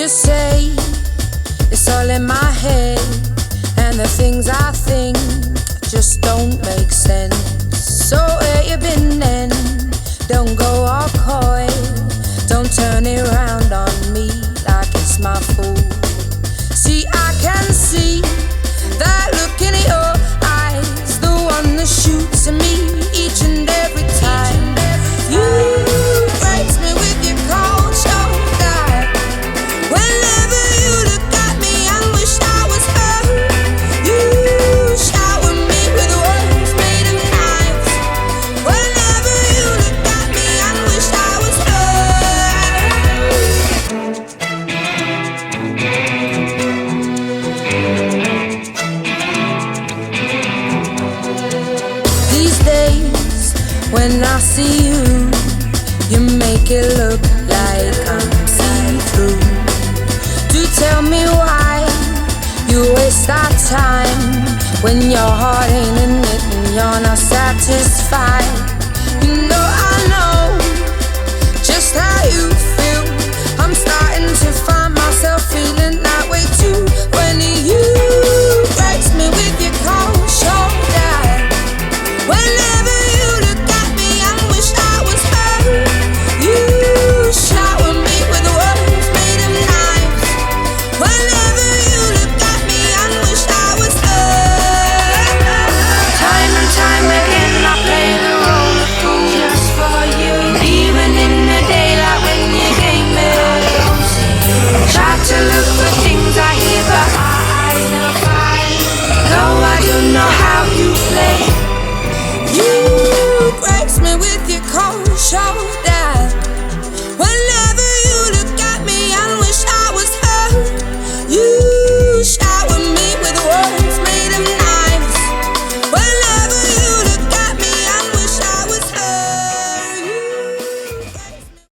you say it's all in my head, and the things I think just don't make sense. So where you been then? Don't go all coy, don't turn it round on me like it's my fault. See, I can see that look in your eyes, the one that shoots at me each and every time. You breaks me with your cold shoulder. Whenever you look at me, I wish I was her. You shower me with words made of knives. Whenever you look at me, I wish I was her. These days, when I see you, you make it look like I'm see-through. Do tell me why you waste our time when your heart ain't in it and you're not satisfied. You know